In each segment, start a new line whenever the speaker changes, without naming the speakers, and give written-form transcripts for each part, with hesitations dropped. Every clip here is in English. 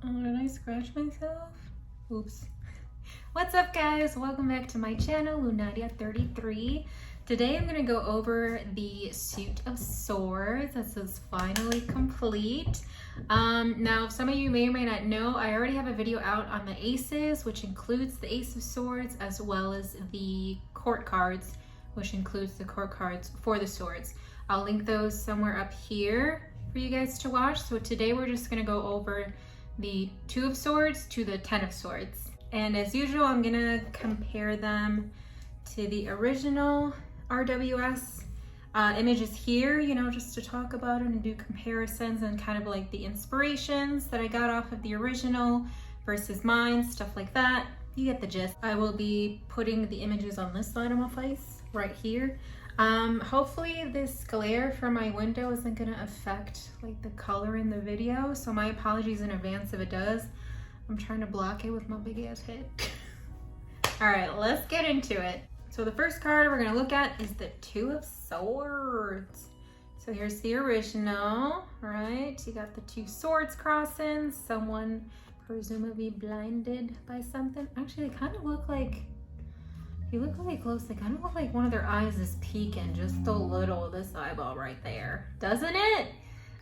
Oh, did I scratch myself? Oops. What's up, guys? Welcome back to my channel, Lunaria33. Today I'm going to go over the Suit of Swords. This is finally complete. Now, some of you may or may not know, I already have a video out on the aces, which includes the Ace of Swords, as well as the court cards, which includes the court cards for the swords. I'll link those somewhere up here for you guys to watch. So today we're just going to go over the Two of Swords to the Ten of Swords. And as usual, I'm going to compare them to the original RWS images here, you know, just to talk about it and do comparisons and kind of like the inspirations that I got off of the original versus mine, stuff like that. You get the gist. I will be putting the images on this side of my face right here. Hopefully this glare from my window isn't gonna affect like the color in the video, so my apologies in advance if it does. I'm trying to block it with my big ass head. All right, let's get into it. So the first card we're gonna look at is the Two of Swords. So here's the original, right? You got the two swords crossing, someone presumably blinded by something. Actually, they kind of look like, if you look really close, they kind of look like one of their eyes is peeking just a little, this eyeball right there, doesn't it?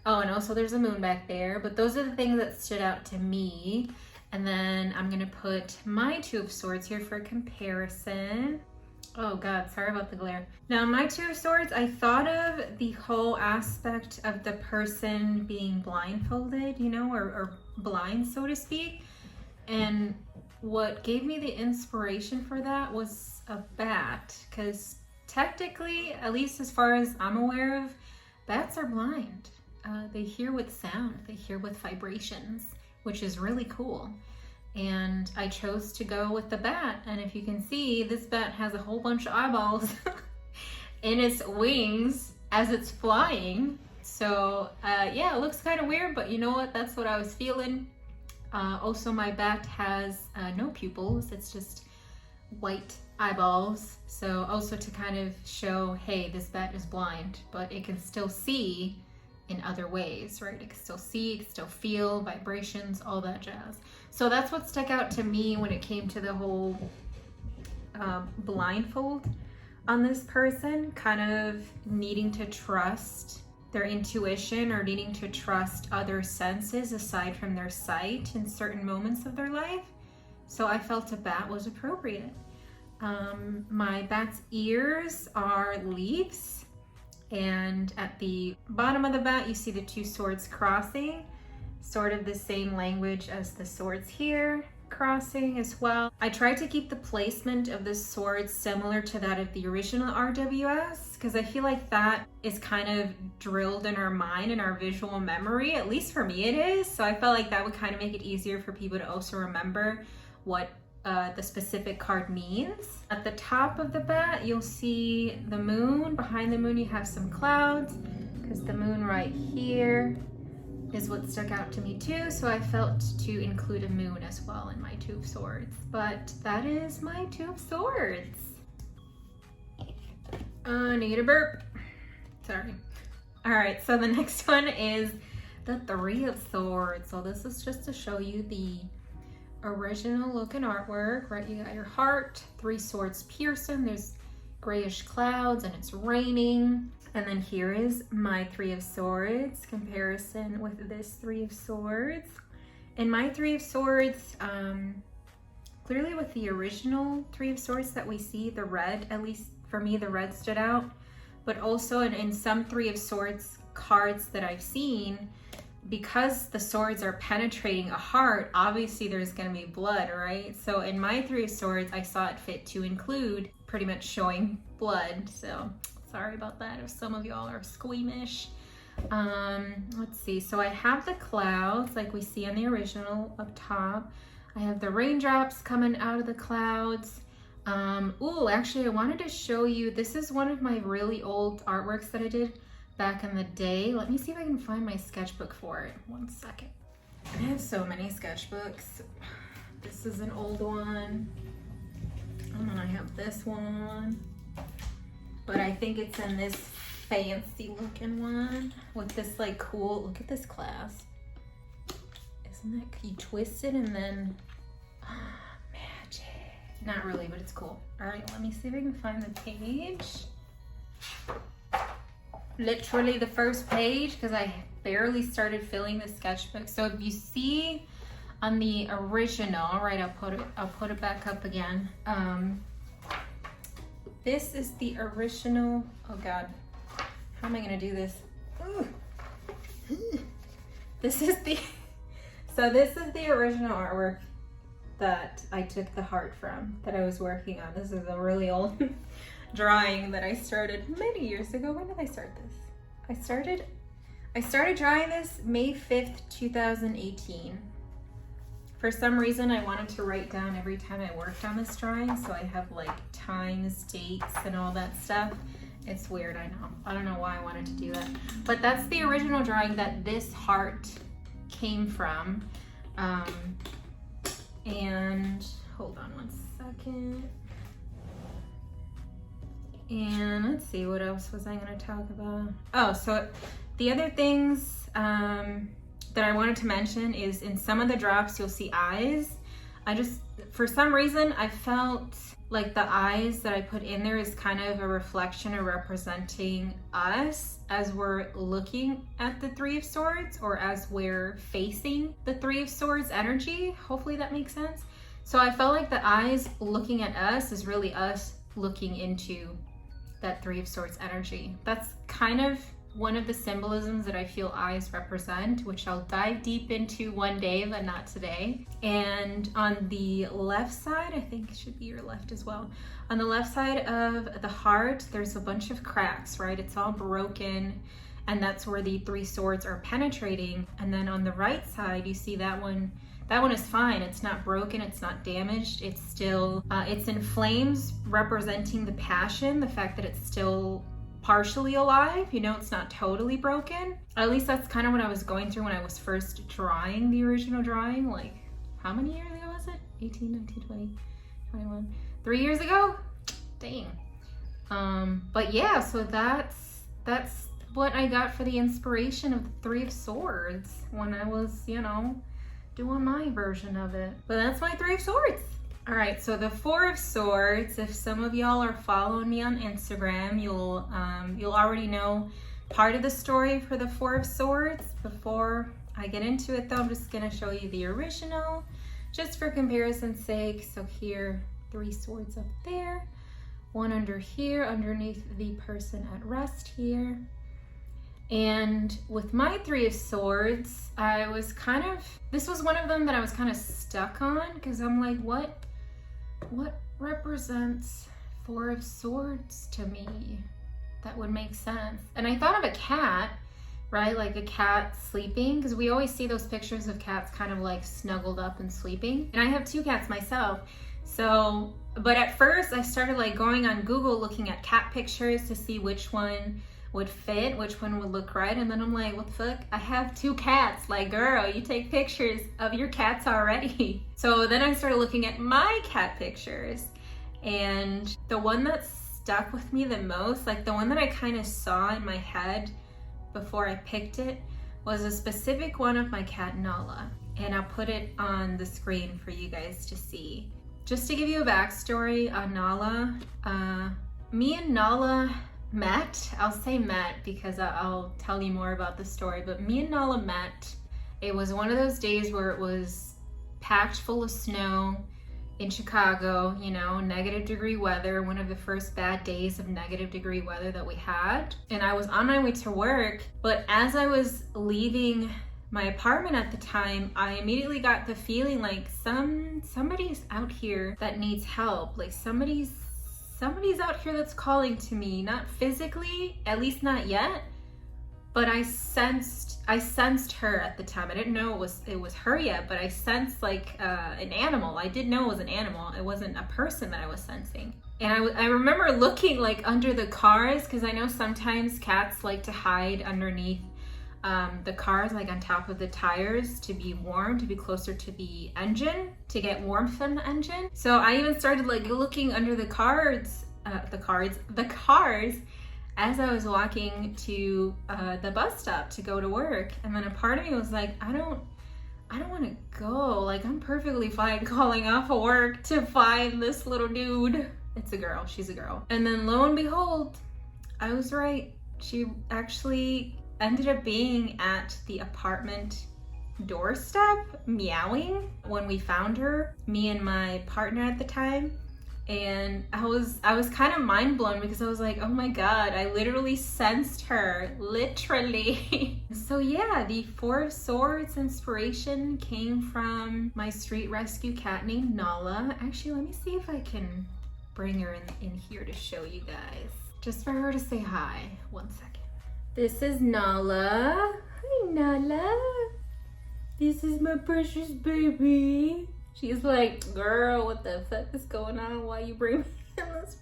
Oh, and also there's a moon back there, but those are the things that stood out to me. And then I'm gonna put my Two of Swords here for comparison. Oh God, sorry about the glare. Now my Two of Swords, I thought of the whole aspect of the person being blindfolded, you know, or blind, so to speak. And what gave me the inspiration for that was a bat, because technically, at least as far as I'm aware of, bats are blind. They hear with sound, they hear with vibrations, which is really cool. And I chose to go with the bat. And if you can see, this bat has a whole bunch of eyeballs in its wings as it's flying. So yeah, it looks kind of weird, but you know what? That's what I was feeling. Also, my bat has no pupils. It's just white eyeballs. So also to kind of show, hey, this bat is blind, but it can still see in other ways, right? It can still see, it can still feel vibrations, all that jazz. So that's what stuck out to me when it came to the whole blindfold on this person, kind of needing to trust their intuition or needing to trust other senses aside from their sight in certain moments of their life. So I felt a bat was appropriate. My bat's ears are leaves, and at the bottom of the bat you see the two swords crossing, sort of the same language as the swords here crossing as well. I tried to keep the placement of the swords similar to that of the original RWS, because I feel like that is kind of drilled in our mind and our visual memory, at least for me it is. So I felt like that would kind of make it easier for people to also remember what the specific card means. At the top of the bat, you'll see the moon. Behind the moon, you have some clouds, because the moon right here is what stuck out to me too. So I felt to include a moon as well in my Two of Swords. But that is my Two of Swords. Need a burp. Sorry. All right, so the next one is the Three of Swords. So this is just to show you the original looking artwork, right? You got your heart, three swords piercing, there's grayish clouds, and it's raining. And then here is my Three of Swords comparison with this Three of Swords. In my Three of Swords, clearly with the original Three of Swords that we see, the red, at least for me, the red stood out. But also in some Three of Swords cards that I've seen, because the swords are penetrating a heart, obviously there's going to be blood, right? So in my Three of Swords, I saw it fit to include pretty much showing blood. So sorry about that if some of y'all are squeamish. Let's see. So I have the clouds like we see on the original up top. I have the raindrops coming out of the clouds. Oh, actually I wanted to show you, this is one of my really old artworks that I did back in the day. Let me see if I can find my sketchbook for it. One second. I have so many sketchbooks. This is an old one. And then I have this one. But I think it's in this fancy looking one with this like cool, look at this class. Isn't that, you twist it and then, magic. Not really, but it's cool. All right, let me see if I can find the page. Literally the first page, because I barely started filling the sketchbook. So if you see on the original, right, I'll put it back up again. This is the original. Oh God, how am I gonna do this? This is the original artwork that I took the heart from, that I was working on. This is a really old drawing that I started many years ago. When did I start this? I started drawing this May 5th, 2018. For some reason, I wanted to write down every time I worked on this drawing, so I have like times, dates, and all that stuff. It's weird, I know. I don't know why I wanted to do that. But that's the original drawing that this heart came from. And hold on one second. And let's see, what else was I gonna talk about? Oh, so the other things that I wanted to mention is in some of the drops, you'll see eyes. For some reason, I felt like the eyes that I put in there is kind of a reflection or representing us as we're looking at the Three of Swords, or as we're facing the Three of Swords energy. Hopefully that makes sense. So I felt like the eyes looking at us is really us looking into that Three of Swords energy. That's kind of one of the symbolisms that I feel eyes represent, which I'll dive deep into one day, but not today. And on the left side, I think it should be your left as well. On the left side of the heart, there's a bunch of cracks, right? It's all broken, and that's where the Three Swords are penetrating. And then on the right side, you see that one. That one is fine. It's not broken, it's not damaged. It's still, it's in flames, representing the passion, the fact that it's still partially alive, you know, it's not totally broken. At least that's kind of what I was going through when I was first drawing the original drawing. Like, how many years ago was it? 18, 19, 20, 21. 3 years ago? Dang. But yeah, so that's what I got for the inspiration of the Three of Swords when I was, you know, doing my version of it. But that's my Three of Swords. All right, so the Four of Swords, if some of y'all are following me on Instagram, you'll already know part of the story for the Four of Swords. Before I get into it though, I'm just gonna show you the original, just for comparison's sake. So here, 3 swords up there, one under here, underneath the person at rest here. And with my Three of Swords, I was kind of, this was one of them that I was kind of stuck on, because I'm like, what represents Four of Swords to me? That would make sense. And I thought of a cat, right? Like a cat sleeping, because we always see those pictures of cats kind of like snuggled up and sleeping. And I have 2 cats myself. So, but at first I started like going on Google looking at cat pictures to see which one would fit, which one would look right. And then I'm like, what the fuck? I have 2 cats. Like, girl, you take pictures of your cats already. So then I started looking at my cat pictures, and the one that stuck with me the most, like the one that I kind of saw in my head before I picked it, was a specific one of my cat Nala. And I'll put it on the screen for you guys to see. Just to give you a backstory on Nala, me and Nala met. I'll say met because I'll tell you more about the story, but me and Nala met. It was one of those days where it was packed full of snow in Chicago, you know, -degree weather, one of the first bad days of -degree weather that we had. And I was on my way to work, but as I was leaving my apartment at the time, I immediately got the feeling like somebody's out here that needs help. Like somebody's out here that's calling to me, not physically, at least not yet, but I sensed her at the time. I didn't know it was her yet, but I sensed like an animal. I did know it was an animal. It wasn't a person that I was sensing. And I remember looking like under the cars, because I know sometimes cats like to hide underneath the cars, like on top of the tires, to be warm, to be closer to the engine, to get warmth from the engine. So I even started like looking under the cars as I was walking to the bus stop to go to work. And then a part of me was like, I I don't want to go. Like, I'm perfectly fine calling off of work to find this little dude. It's a girl. She's a girl. And then lo and behold, I was right. She actually ended up being at the apartment doorstep meowing when we found her, me and my partner at the time. And I was kind of mind blown because I was like, oh my God, I literally sensed her, literally. So yeah, the Four of Swords inspiration came from my street rescue cat named Nala. Actually, let me see if I can bring her in here to show you guys, just for her to say hi. 1 second. This is Nala. Hi, Nala. This is my precious baby. She's like, girl, what the fuck is going on? Why you bring me in this?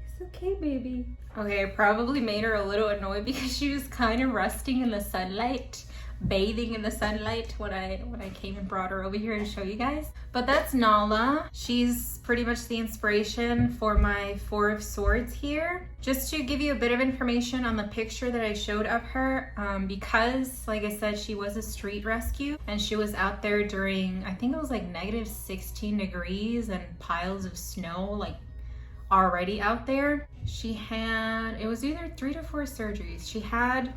It's okay, baby. Okay, I probably made her a little annoyed because she was kind of resting in the sunlight, bathing in the sunlight when I came and brought her over here to show you guys. But that's Nala. She's pretty much the inspiration for my Four of Swords here. Just to give you a bit of information on the picture that I showed of her, because like I said, she was a street rescue and she was out there during, I think it was like negative 16 degrees and piles of snow, like already out there. She had, it was either 3 to 4 surgeries. She had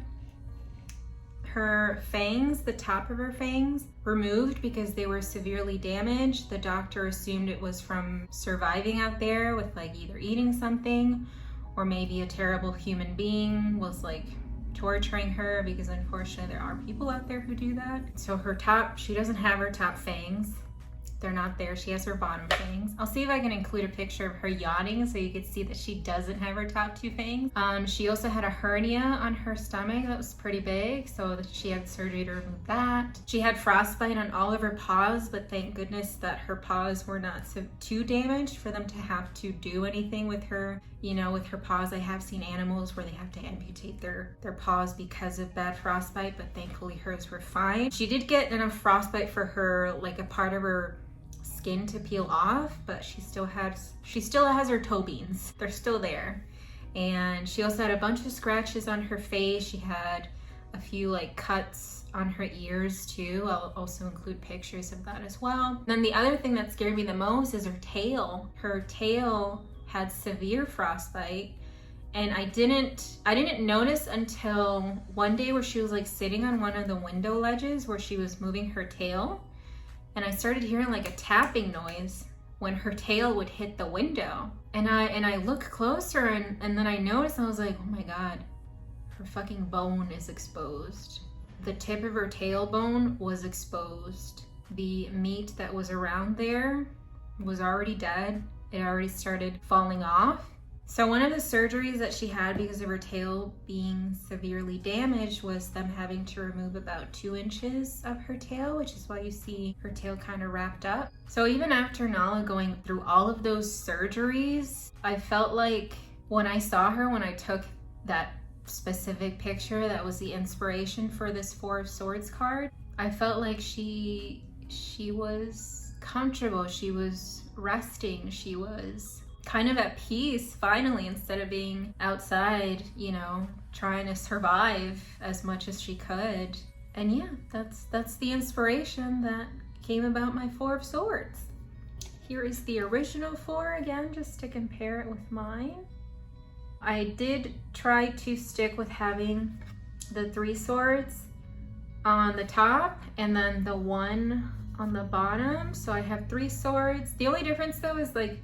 her fangs, the top of her fangs, removed because they were severely damaged. The doctor assumed it was from surviving out there with like either eating something or maybe a terrible human being was like torturing her, because unfortunately there are people out there who do that. So her top, she doesn't have her top fangs. They're not there. She has her bottom fangs. I'll see if I can include a picture of her yawning so you can see that she doesn't have her top 2 fangs. She also had a hernia on her stomach that was pretty big, so she had surgery to remove that. She had frostbite on all of her paws, but thank goodness that her paws were not too damaged for them to have to do anything with her. You know, with her paws, I have seen animals where they have to amputate their paws because of bad frostbite, but thankfully hers were fine. She did get enough frostbite for her, like a part of her skin to peel off, but she still has her toe beans. They're still there. And she also had a bunch of scratches on her face. She had a few like cuts on her ears too. I'll also include pictures of that as well. And then the other thing that scared me the most is her tail. Her tail had severe frostbite, and I didn't notice until one day where she was like sitting on one of the window ledges where she was moving her tail. And I started hearing like a tapping noise when her tail would hit the window. And I looked closer and then I noticed, and I was like, oh my God, her fucking bone is exposed. The tip of her tailbone was exposed. The meat that was around there was already dead. It already started falling off. So one of the surgeries that she had because of her tail being severely damaged was them having to remove about 2 inches of her tail, which is why you see her tail kind of wrapped up. So even after Nala going through all of those surgeries, I felt like when I saw her, when I took that specific picture that was the inspiration for this Four of Swords card, I felt like she was comfortable, she was resting, she was kind of at peace finally, instead of being outside, you know, trying to survive as much as she could. And yeah, that's the inspiration that came about my Four of Swords. Here is the original 4 again, just to compare it with mine. I did try to stick with having the 3 swords on the top and then the 1 on the bottom. So I have 3 swords. The only difference though is like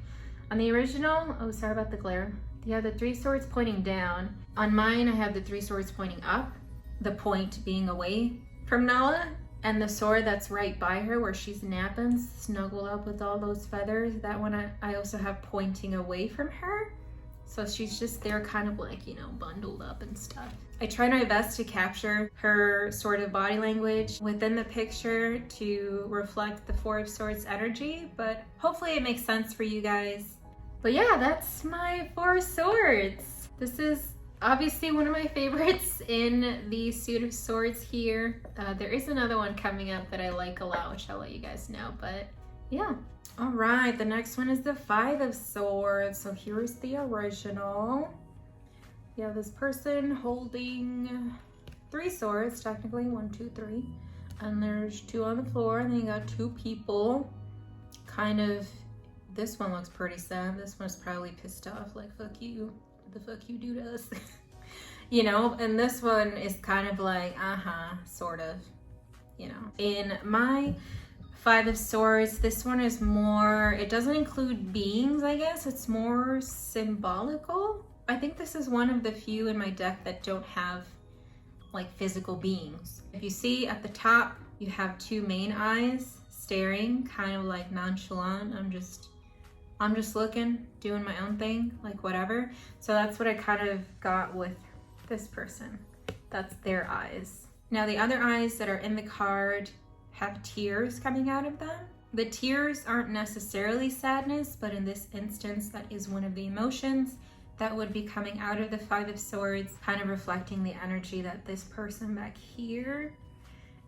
on the original, oh sorry about the glare, you have the 3 swords pointing down. On mine, I have the 3 swords pointing up, the point being away from Nala, and the sword that's right by her where she's napping, snuggled up with all those feathers, that one I also have pointing away from her. So she's just there kind of like, you know, bundled up and stuff. I tried my best to capture her sort of body language within the picture to reflect the Four of Swords energy, but hopefully it makes sense for you guys. But yeah, that's my Four of Swords. This is obviously one of my favorites in the suit of swords here. There is another one coming up that I like a lot, which I'll let you guys know, but yeah. All right, the next one is the 5 of Swords. So here's the original. You have this person holding 3 swords, technically 1, 2, 3. And there's 2 on the floor, and then you got 2 people. Kind of, this one looks pretty sad. This one's probably pissed off, like, fuck you. What the fuck you do to us? You know, and this one is kind of like, sort of, you know. In my 5 of Swords, this one is more, it doesn't include beings, I guess. It's more symbolical. I think this is one of the few in my deck that don't have like physical beings. If you see at the top, you have 2 main eyes staring, kind of like nonchalant. I'm just looking, doing my own thing, like whatever. So that's what I kind of got with this person. That's their eyes. Now the other eyes that are in the card have tears coming out of them. The tears aren't necessarily sadness, but in this instance, that is one of the emotions that would be coming out of the 5 of Swords, kind of reflecting the energy that this person back here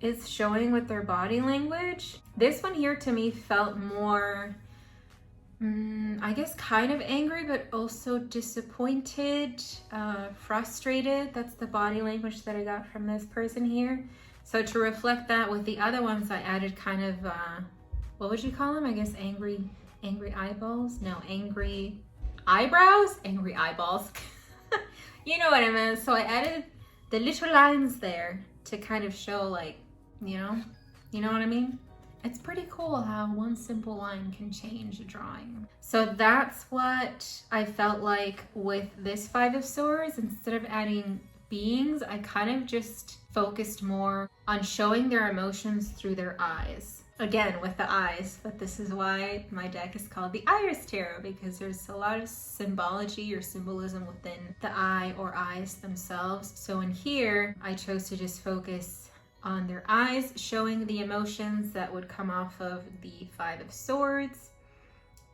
is showing with their body language. This one here to me felt more, I guess kind of angry, but also disappointed, frustrated. That's the body language that I got from this person here. So to reflect that with the other ones, I added kind of, what would you call them? I guess angry eyeballs? No, angry eyebrows? Angry eyeballs. You know what I meant. So I added the little lines there to kind of show, like, you know what I mean? It's pretty cool how one simple line can change a drawing. So that's what I felt like with this 5 of Swords. Instead of adding beings, I kind of just focused more on showing their emotions through their eyes. Again, with the eyes, but this is why my deck is called the Eyeris Tarot, because there's a lot of symbology or symbolism within the eye or eyes themselves. So in here, I chose to just focus on their eyes, showing the emotions that would come off of the 5 of Swords.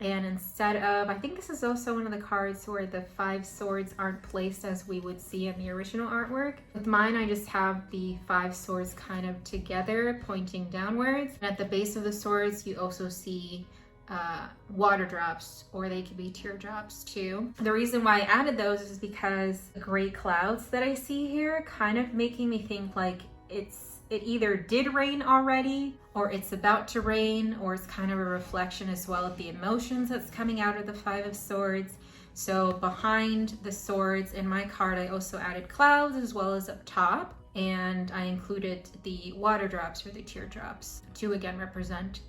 And instead of, I think this is also one of the cards where the 5 swords aren't placed as we would see in the original artwork. With mine, I just have the 5 swords kind of together, pointing downwards. And at the base of the swords, you also see water drops, or they could be teardrops too. The reason why I added those is because the gray clouds that I see here kind of making me think like it either did rain already, or it's about to rain, or it's kind of a reflection as well of the emotions that's coming out of the 5 of Swords. So behind the swords in my card, I also added clouds as well as up top, and I included the water drops or the teardrops to again represent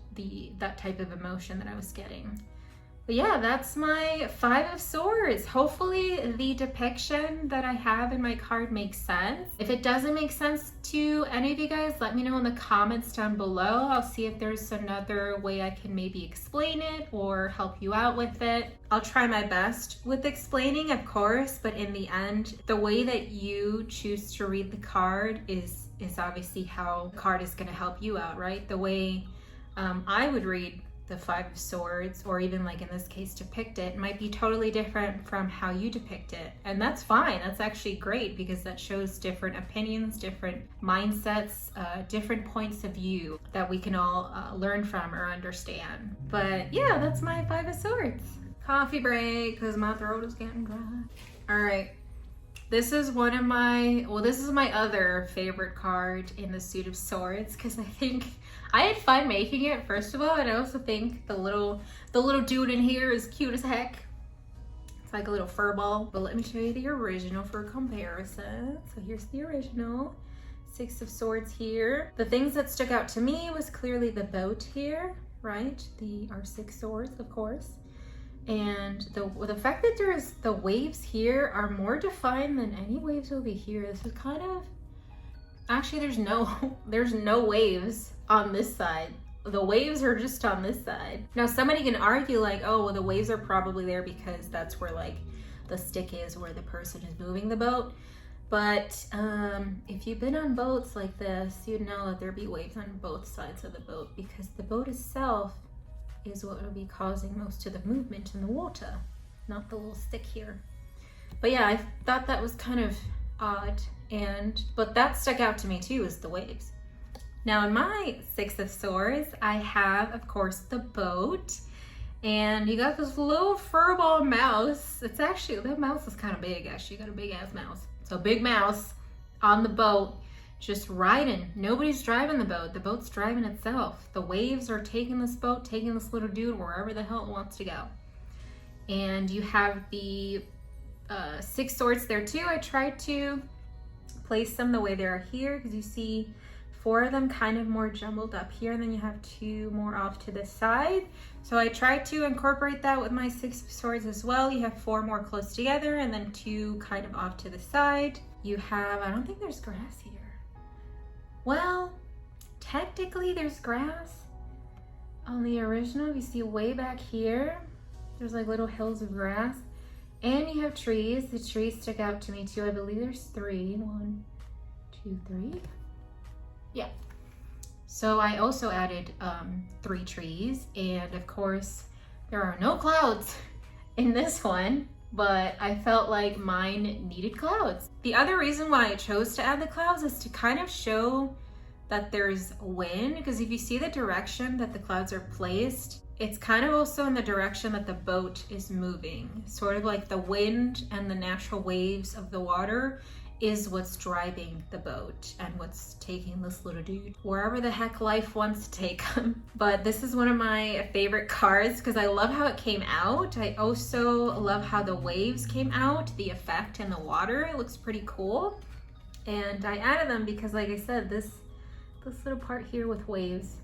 that type of emotion that I was getting. But yeah, that's my 5 of Swords. Hopefully the depiction that I have in my card makes sense. If it doesn't make sense to any of you guys, let me know in the comments down below. I'll see if there's another way I can maybe explain it or help you out with it. I'll try my best with explaining, of course, but in the end, the way that you choose to read the card is obviously how the card is going to help you out, right? The way I would read the 5 of Swords, or even like in this case depict it, might be totally different from how you depict it. And that's fine. That's actually great, because that shows different opinions, different mindsets, different points of view that we can all learn from or understand. But yeah, that's my 5 of Swords. Coffee break, because my throat is getting dry. All right. This is one of my, this is my other favorite card in the Suit of Swords, because I think I had fun making it, first of all, and I also think the little dude in here is cute as heck. It's like a little fur ball. But let me show you the original for comparison. So here's the original 6 of Swords here. The things that stuck out to me was clearly the boat here, right? Our 6 swords, of course. And the fact that the waves here are more defined than any waves over here. This is kind of, actually there's no waves on this side. The waves are just on this side. Now somebody can argue like, oh, well the waves are probably there because that's where like the stick is where the person is moving the boat. But if you've been on boats like this, you'd know that there'd be waves on both sides of the boat, because the boat itself is what will be causing most of the movement in the water, not the little stick here. But yeah, I thought that was kind of odd, but that stuck out to me too, is the waves. Now in my 6 of Swords, I have, of course, the boat, and you got this little furball mouse. It's actually, that mouse is kind of big, actually. You got a big ass mouse. So a big mouse on the boat, just riding. Nobody's driving the boat. The boat's driving itself. The waves are taking this boat, taking this little dude wherever the hell it wants to go. And you have the 6 swords there too. I tried to place them the way they are here because you see 4 of them kind of more jumbled up here, and then you have 2 more off to the side. So I tried to incorporate that with my 6 swords as well. You have 4 more close together and then 2 kind of off to the side. You have, I don't think there's grass here. Well, technically there's grass on the original. You see way back here, there's like little hills of grass. And you have trees. The trees stick out to me too. I believe there's 3. 1, 2, 3. Yeah. So I also added 3 trees. And of course, there are no clouds in this one, but I felt like mine needed clouds. The other reason why I chose to add the clouds is to kind of show that there's wind, because if you see the direction that the clouds are placed, it's kind of also in the direction that the boat is moving. Sort of like the wind and the natural waves of the water is what's driving the boat and what's taking this little dude wherever the heck life wants to take him. But this is one of my favorite cards because I love how it came out. I also love how the waves came out, the effect in the water. It looks pretty cool. And I added them because, like I said, this little part here with waves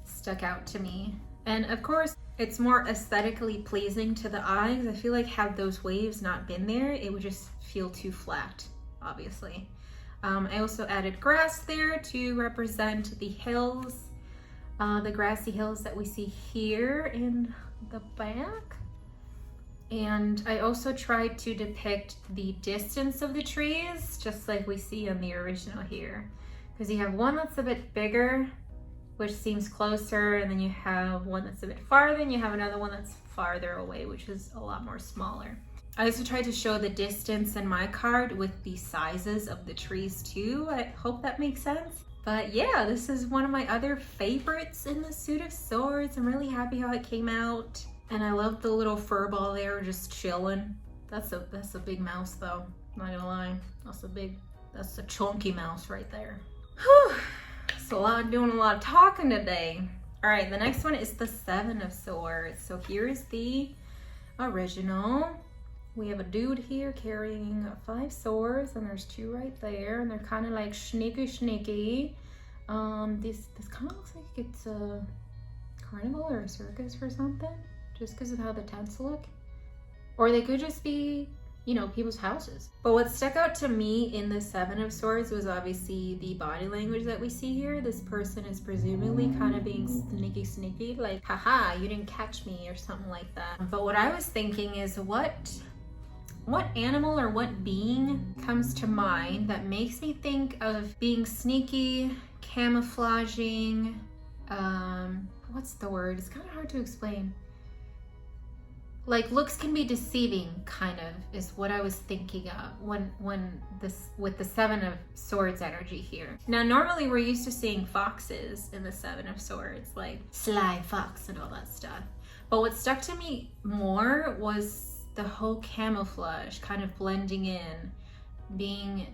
stuck out to me. And of course, it's more aesthetically pleasing to the eye because I feel like had those waves not been there, it would just feel too flat, obviously. I also added grass there to represent the hills, the grassy hills that we see here in the back. And I also tried to depict the distance of the trees, just like we see in the original here. Because you have one that's a bit bigger, which seems closer, and then you have one that's a bit farther, and you have another one that's farther away, which is a lot more smaller. I also tried to show the distance in my card with the sizes of the trees too. I hope that makes sense. But yeah, this is one of my other favorites in the Suit of Swords. I'm really happy how it came out. And I love the little fur ball there just chilling. That's a big mouse though, not gonna lie. That's a chunky mouse right there. Whew. So doing a lot of talking today. All right, the next one is the 7 of Swords. So here's the original. We have a dude here carrying 5 swords, and there's 2 right there, and they're kind of like sneaky. This kind of looks like it's a carnival or a circus or something, just because of how the tents look. Or they could just be, you know, people's houses. But what stuck out to me in the 7 of Swords was obviously the body language that we see here. This person is presumably kind of being sneaky, like, haha, you didn't catch me or something like that. But what I was thinking is what animal or what being comes to mind that makes me think of being sneaky, camouflaging, what's the word? It's kind of hard to explain. Like, looks can be deceiving, kind of, is what I was thinking of with the 7 of Swords energy here. Now, normally we're used to seeing foxes in the 7 of Swords, like Sly Fox and all that stuff. But what stuck to me more was the whole camouflage, kind of blending in, being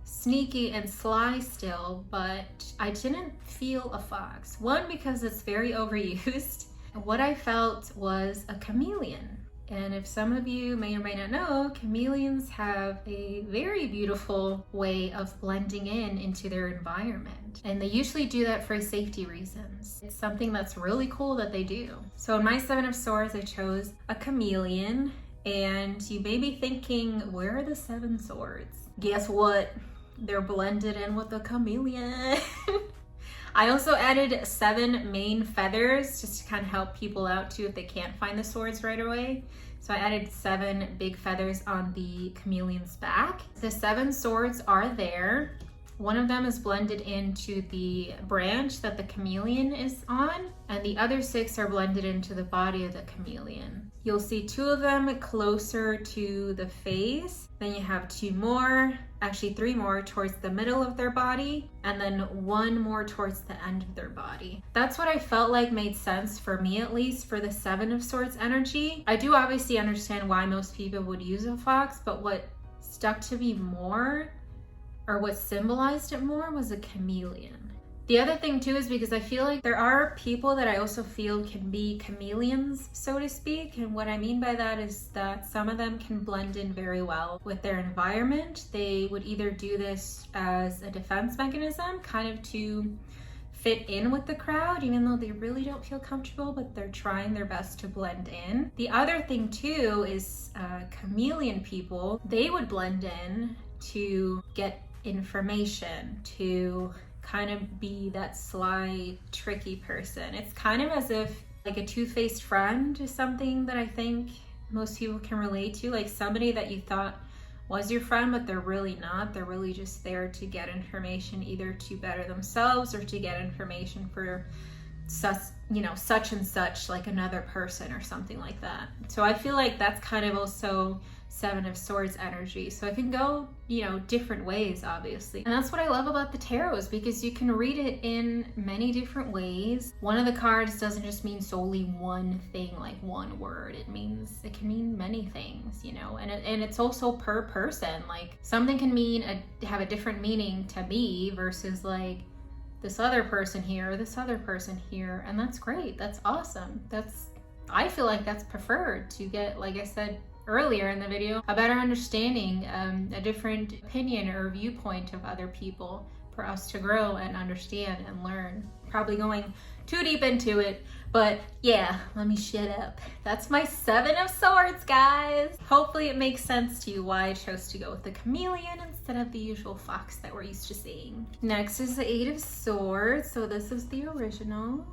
sneaky and sly still, but I didn't feel a fox. One, because it's very overused. What I felt was a chameleon. And if some of you may or may not know, chameleons have a very beautiful way of blending into their environment. And they usually do that for safety reasons. It's something that's really cool that they do. So in my 7 of Swords, I chose a chameleon. And you may be thinking, where are the 7 swords? Guess what? They're blended in with the chameleon. I also added 7 main feathers just to kind of help people out too if they can't find the swords right away. So I added 7 big feathers on the chameleon's back. The 7 swords are there. One of them is blended into the branch that the chameleon is on, and the other 6 are blended into the body of the chameleon. You'll see 2 of them closer to the face, then you have 2 more, actually 3 more towards the middle of their body, and then 1 more towards the end of their body. That's what I felt like made sense for me, at least for the 7 of Swords energy. I do obviously understand why most people would use a fox, but what stuck to me more or what symbolized it more was a chameleon. The other thing too is because I feel like there are people that I also feel can be chameleons, so to speak. And what I mean by that is that some of them can blend in very well with their environment. They would either do this as a defense mechanism, kind of to fit in with the crowd, even though they really don't feel comfortable, but they're trying their best to blend in. The other thing too is chameleon people, they would blend in to get information, to kind of be that sly, tricky person. It's kind of as if like a two-faced friend is something that I think most people can relate to, like somebody that you thought was your friend, but they're really not. They're really just there to get information, either to better themselves or to get information for such, you know, such and such, like another person or something like that. So I feel like that's kind of also Seven of Swords energy. So it can go, you know, different ways, obviously. And that's what I love about the tarot, is because you can read it in many different ways. One of the cards doesn't just mean solely one thing, like one word. It can mean many things, you know, and it's also per person. Like something can have a different meaning to me versus like this other person here or this other person here. And that's great. That's awesome. I feel like that's preferred to get, like I said earlier in the video, a better understanding, a different opinion or viewpoint of other people for us to grow and understand and learn. Probably going too deep into it, but yeah, let me shut up. That's my Seven of Swords, guys. Hopefully it makes sense to you why I chose to go with the chameleon instead of the usual fox that we're used to seeing. Next is the Eight of Swords. So this is the original,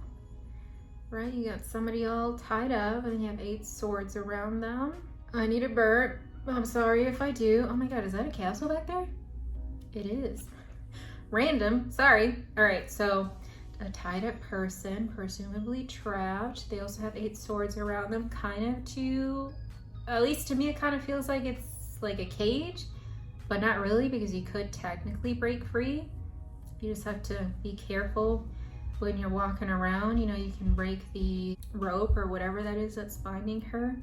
right? You got somebody all tied up and you have 8 swords around them. I need a burp. I'm sorry if I do. Oh my God, is that a castle back there? It is. Random, sorry. All right, so a tied up person, presumably trapped. They also have 8 swords around them, kind of at least to me, it kind of feels like it's like a cage, but not really, because you could technically break free. You just have to be careful when you're walking around. You know, you can break the rope or whatever that is that's binding her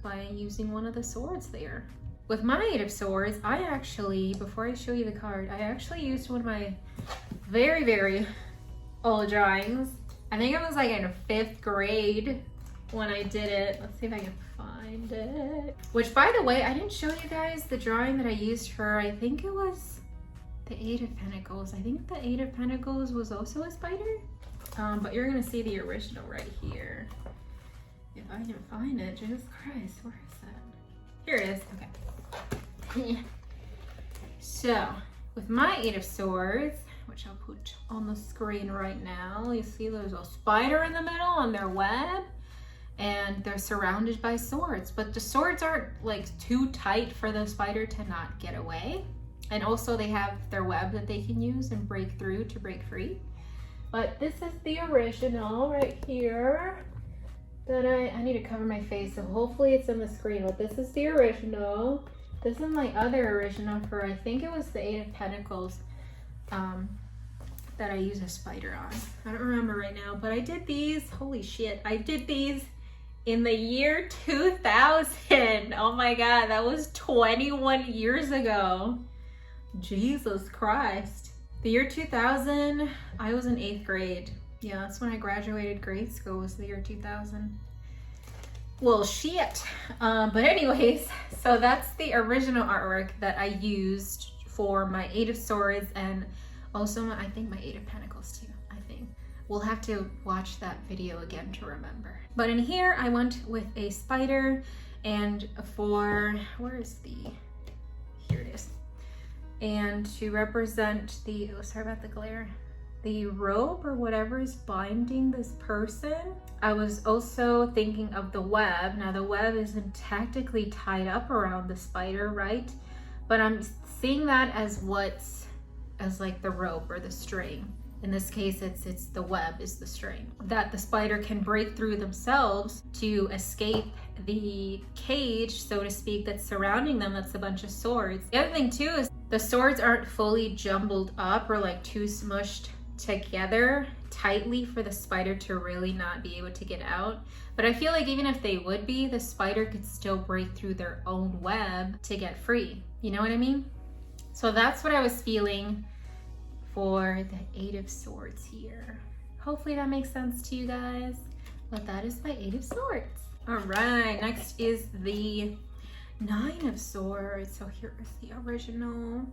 by using one of the swords there. With my Eight of Swords, I actually, before I show you the card, I actually used one of my very, very old drawings. I think I was like in 5th grade when I did it. Let's see if I can find it. Which, by the way, I didn't show you guys the drawing that I used for, I think it was the Eight of Pentacles. I think the Eight of Pentacles was also a spider. But you're gonna see the original right here. If I can find it, Jesus Christ, where is that? Here it is, okay. So, with my Eight of Swords, which I'll put on the screen right now, you see there's a spider in the middle on their web, and they're surrounded by swords, but the swords aren't like too tight for the spider to not get away. And also they have their web that they can use and break through to break free. But this is the original right here. That I need to cover my face, so hopefully it's on the screen, but this is the original. This is my other original for, I think it was the Eight of Pentacles that I used a spider on. I don't remember right now, but I did these, holy shit, I did these in the year 2000. Oh my God, that was 21 years ago. Jesus Christ. The year 2000, I was in 8th grade. Yeah, that's when I graduated grade school, was the year 2000. Well, shit. But anyways, so that's the original artwork that I used for my Eight of Swords, and also I think my Eight of Pentacles too, I think. We'll have to watch that video again to remember. But in here, I went with a spider, and where is here it is. And to represent oh, sorry about the glare, the rope or whatever is binding this person. I was also thinking of the web. Now the web isn't technically tied up around the spider, right? But I'm seeing that as like the rope or the string. In this case, it's the web is the string that the spider can break through themselves to escape the cage, so to speak, that's surrounding them. That's a bunch of swords. The other thing too is the swords aren't fully jumbled up or like too smushed together tightly for the spider to really not be able to get out. But I feel like even if they would be, the spider could still break through their own web to get free. You know what I mean? So that's what I was feeling for the Eight of Swords here. Hopefully that makes sense to you guys. But that is my Eight of Swords. All right, next is the Nine of Swords. So here is the original.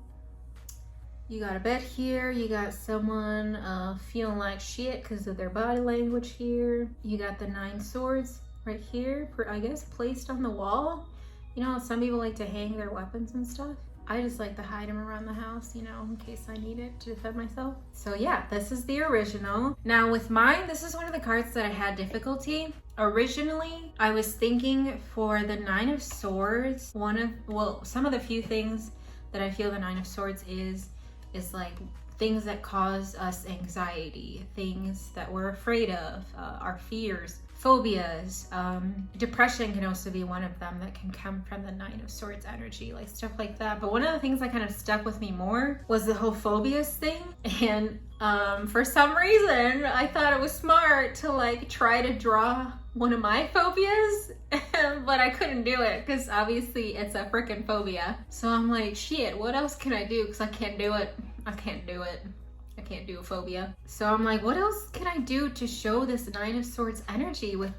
You got a bed here. You got someone feeling like shit because of their body language here. You got the Nine Swords right here, I guess placed on the wall. You know, some people like to hang their weapons and stuff. I just like to hide them around the house, you know, in case I need it to defend myself. So yeah, this is the original. Now with mine, this is one of the cards that I had difficulty. Originally, I was thinking for the Nine of Swords, some of the few things that I feel the Nine of Swords is like things that cause us anxiety, things that we're afraid of, our fears, phobias. Depression can also be one of them that can come from the Nine of Swords energy, like stuff like that. But one of the things that kind of stuck with me more was the whole phobias thing. And for some reason, I thought it was smart to like try to draw one of my phobias, but I couldn't do it because obviously it's a freaking phobia. So I'm like, shit, what else can I do? Because I can't do it. I can't do it. I can't do a phobia. So I'm like, what else can I do to show this Nine of Swords energy with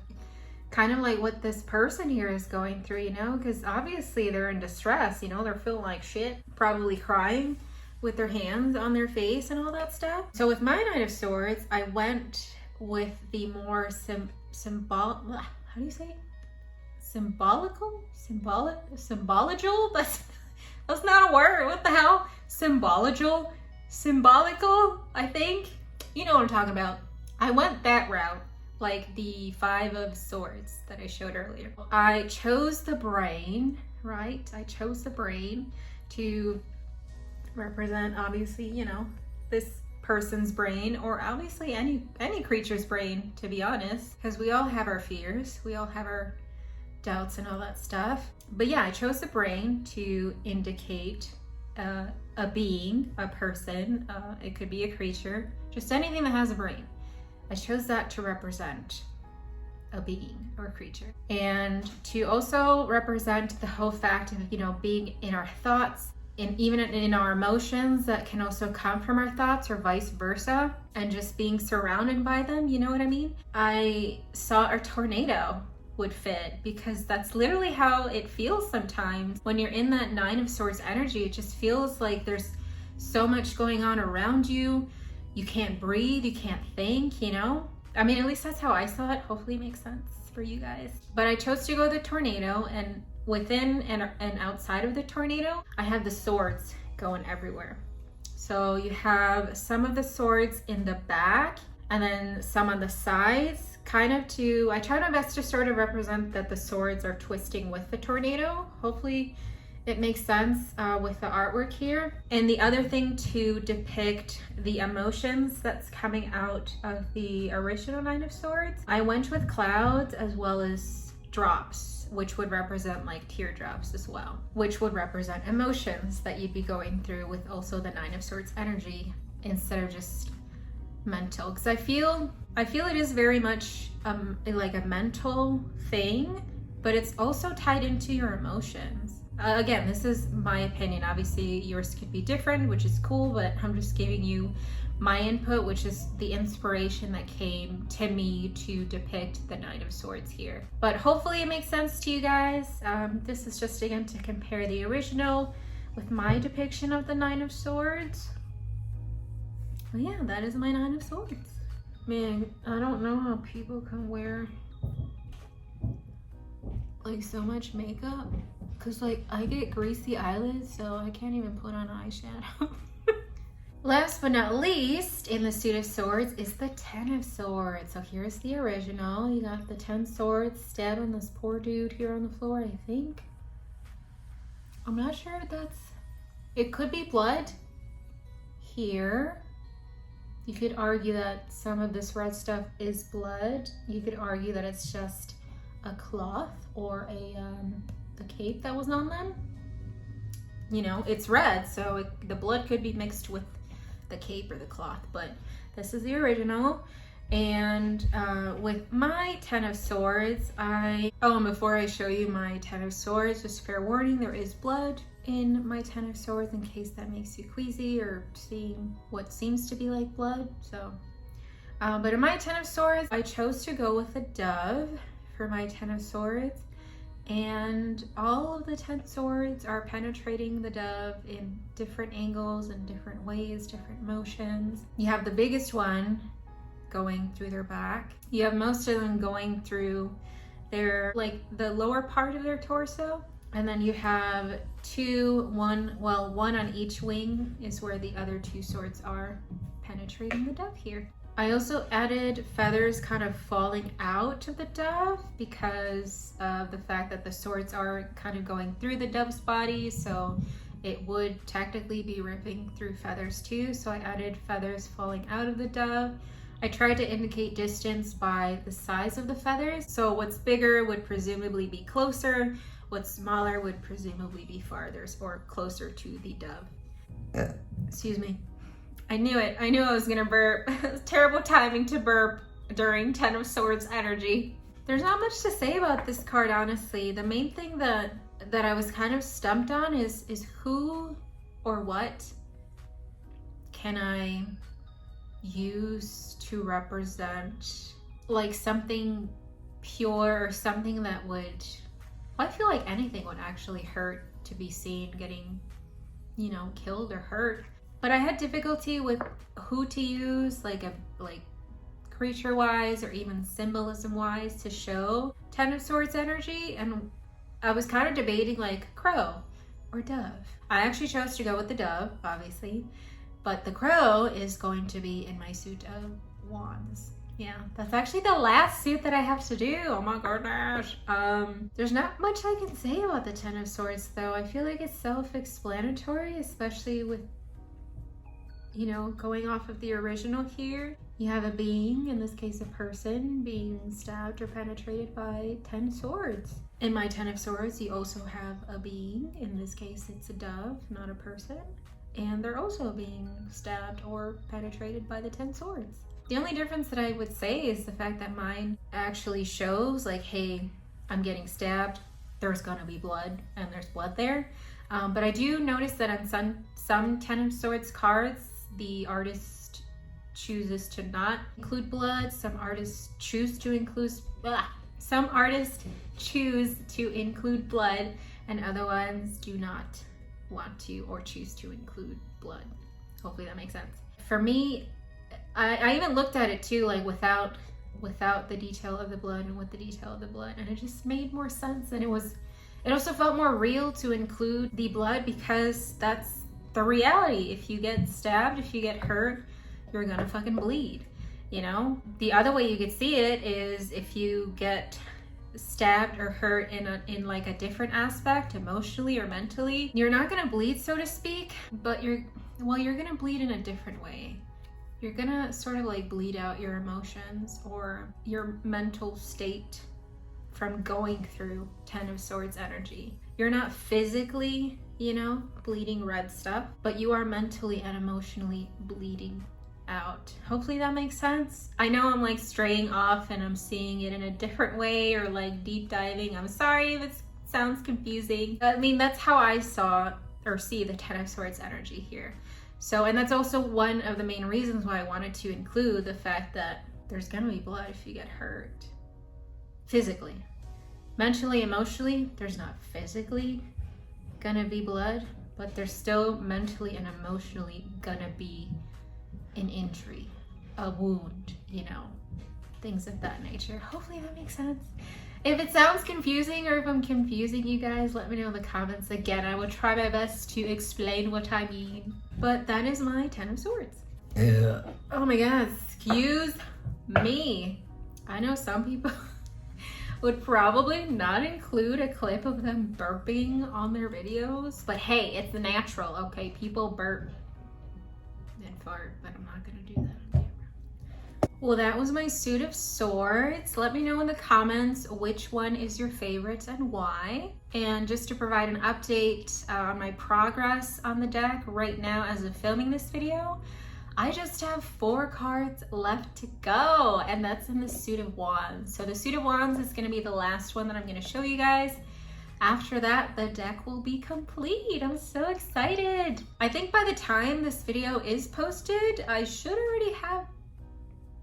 kind of like what this person here is going through, you know? Because obviously they're in distress, you know? They're feeling like shit, probably crying with their hands on their face and all that stuff. So with my Nine of Swords, I went with the more symbolical, that's not a word. What the hell? Symbolical, I think. You know what I'm talking about. I went that route, like the Five of Swords that I showed earlier. I chose the brain, right? I chose the brain to represent, obviously, you know, this person's brain, or obviously any creature's brain, to be honest, because we all have our fears, we all have our doubts and all that stuff. But yeah, I chose the brain to indicate a being, a person, it could be a creature, just anything that has a brain. I chose that to represent a being or a creature, and to also represent the whole fact of, you know, being in our thoughts, and even in our emotions that can also come from our thoughts, or vice versa, and just being surrounded by them, you know what I mean? I saw a tornado would fit, because that's literally how it feels sometimes when you're in that Nine of Swords energy. It just feels like there's so much going on around you. You can't breathe, you can't think, you know? I mean, at least that's how I saw it. Hopefully it makes sense for you guys. But I chose to go the tornado, and within and outside of the tornado, I have the swords going everywhere. So you have some of the swords in the back, and then some on the sides, kind of I try my best to sort of represent that the swords are twisting with the tornado. Hopefully it makes sense with the artwork here. And the other thing to depict the emotions that's coming out of the original Nine of Swords, I went with clouds as well as drops, which would represent like teardrops as well, which would represent emotions that you'd be going through with also the Nine of Swords energy, instead of just mental. Because I feel it is very much like a mental thing, but it's also tied into your emotions. Again, this is my opinion. Obviously yours could be different, which is cool, but I'm just giving you my input, which is the inspiration that came to me to depict the Nine of Swords here. But hopefully it makes sense to you guys. This is just, again, to compare the original with my depiction of the Nine of Swords. But yeah, that is my Nine of Swords. Man, I don't know how people can wear like so much makeup, because like I get greasy eyelids, so I can't even put on eyeshadow. Last but not least in the suit of swords is the Ten of Swords. So here's the original. You got the 10 swords stabbing this poor dude here on the floor, I think. I'm not sure if it could be blood here. You could argue that some of this red stuff is blood. You could argue that it's just a cloth or a cape that was on them. You know, it's red, so the blood could be mixed with the cape or the cloth, but this is the original. And with my Ten of Swords, and before I show you my Ten of Swords, just fair warning, there is blood in my Ten of Swords in case that makes you queasy or seeing what seems to be like blood. So, but in my Ten of Swords, I chose to go with a dove for my Ten of Swords. And all of the 10 swords are penetrating the dove in different angles and different ways, different motions. You have the biggest one going through their back. You have most of them going through their, like the lower part of their torso. And then you have one on each wing is where the other 2 swords are penetrating the dove here. I also added feathers kind of falling out of the dove because of the fact that the swords are kind of going through the dove's body, so it would technically be ripping through feathers too. So I added feathers falling out of the dove. I tried to indicate distance by the size of the feathers. So what's bigger would presumably be closer, what's smaller would presumably be farther or closer to the dove. Excuse me. I knew it. I knew I was gonna burp. It was terrible timing to burp during Ten of Swords energy. There's not much to say about this card, honestly. The main thing that I was kind of stumped on is who or what can I use to represent like something pure or something that would, I feel like anything would actually hurt to be seen getting, you know, killed or hurt. But I had difficulty with who to use, like creature wise or even symbolism wise to show Ten of Swords energy. And I was kind of debating like crow or dove. I actually chose to go with the dove, obviously, but the crow is going to be in my suit of wands. Yeah, that's actually the last suit that I have to do. Oh my goodness. There's not much I can say about the Ten of Swords though. I feel like it's self-explanatory, especially with, you know, going off of the original here. You have a being, in this case a person, being stabbed or penetrated by 10 swords. In my 10 of swords, you also have a being, in this case it's a dove, not a person, and they're also being stabbed or penetrated by the 10 swords. The only difference that I would say is the fact that mine actually shows like, hey, I'm getting stabbed, there's gonna be blood, and there's blood there. But I do notice that on some 10 of swords cards, the artist chooses to not include blood. Some artists choose to include blood, and other ones do not want to or choose to include blood. Hopefully that makes sense. For me, I even looked at it too, like without the detail of the blood and with the detail of the blood, and it just made more sense. And it also felt more real to include the blood because that's the reality. If you get stabbed, if you get hurt, you're gonna fucking bleed, you know? The other way you could see it is if you get stabbed or hurt in like a different aspect, emotionally or mentally, you're not gonna bleed, so to speak, but you're gonna bleed in a different way. You're gonna sort of like bleed out your emotions or your mental state from going through 10 of swords energy. You're not physically, you know, bleeding red stuff, but you are mentally and emotionally bleeding out. Hopefully that makes sense. I know I'm like straying off and I'm seeing it in a different way or like deep diving. I'm sorry if it sounds confusing. I mean, that's how I saw or see the 10 of swords energy here. So, and that's also one of the main reasons why I wanted to include the fact that there's gonna be blood if you get hurt. Physically. Mentally, emotionally, there's not physically gonna be blood, but there's still mentally and emotionally gonna be an injury, a wound, you know, things of that nature. Hopefully that makes sense. If it sounds confusing or if I'm confusing you guys, let me know in the comments. Again, I will try my best to explain what I mean. But that is my 10 of swords. Yeah. Oh my god, excuse me. I know some people would probably not include a clip of them burping on their videos, but hey, it's natural, okay? People burp and fart, but I'm not gonna do that on camera. Well, that was my suit of swords. Let me know in the comments which one is your favorite and why. And just to provide an update on my progress on the deck right now as of filming this video, I just have 4 cards left to go, and that's in the suit of wands. So the suit of wands is gonna be the last one that I'm gonna show you guys. after that, the deck will be complete. I'm so excited. I think by the time this video is posted, I should already have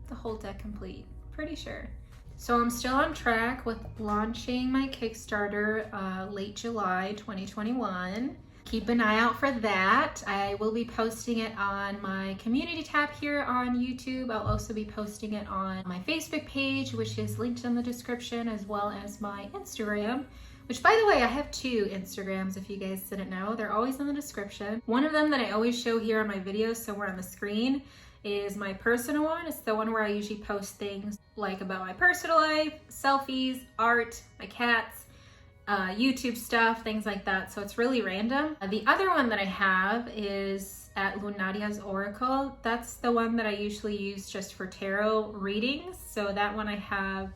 the whole deck complete, pretty sure. So I'm still on track with launching my Kickstarter late July 2021. Keep an eye out for that. I will be posting it on my community tab here on YouTube. I'll also be posting it on my Facebook page, which is linked in the description, as well as my Instagram, which, by the way, I have 2 Instagrams if you guys didn't know. They're always in the description. One of them that I always show here on my videos somewhere on the screen is my personal one. It's the one where I usually post things like about my personal life, selfies, art, my cats, YouTube stuff, things like that. So it's really random. The other one that I have is at Lunadia's Oracle. That's the one that I usually use just for tarot readings. So that one I have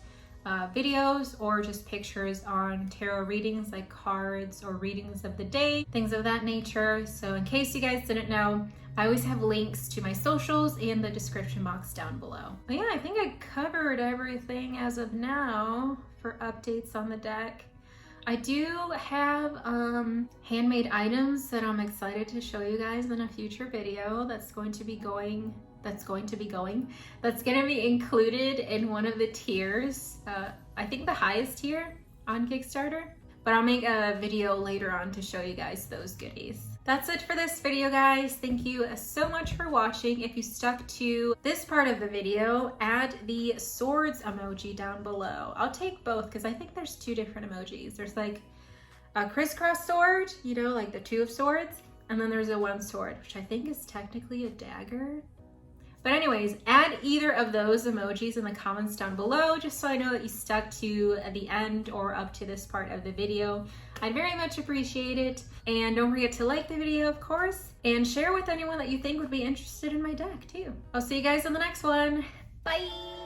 videos or just pictures on tarot readings, like cards or readings of the day, things of that nature. So in case you guys didn't know, I always have links to my socials in the description box down below. But yeah, I think I covered everything as of now for updates on the deck. I do have handmade items that I'm excited to show you guys in a future video that's going to be included in one of the tiers. I think the highest tier on Kickstarter, but I'll make a video later on to show you guys those goodies. That's it for this video, guys. Thank you so much for watching. If you stuck to this part of the video, add the swords emoji down below. I'll take both because I think there's 2 different emojis. There's like a crisscross sword, you know, like the 2 of swords, and then there's a 1 sword, which I think is technically a dagger. But anyways, add either of those emojis in the comments down below, just so I know that you stuck to the end or up to this part of the video. I'd very much appreciate it. And don't forget to like the video, of course, and share with anyone that you think would be interested in my deck too. I'll see you guys in the next one. Bye!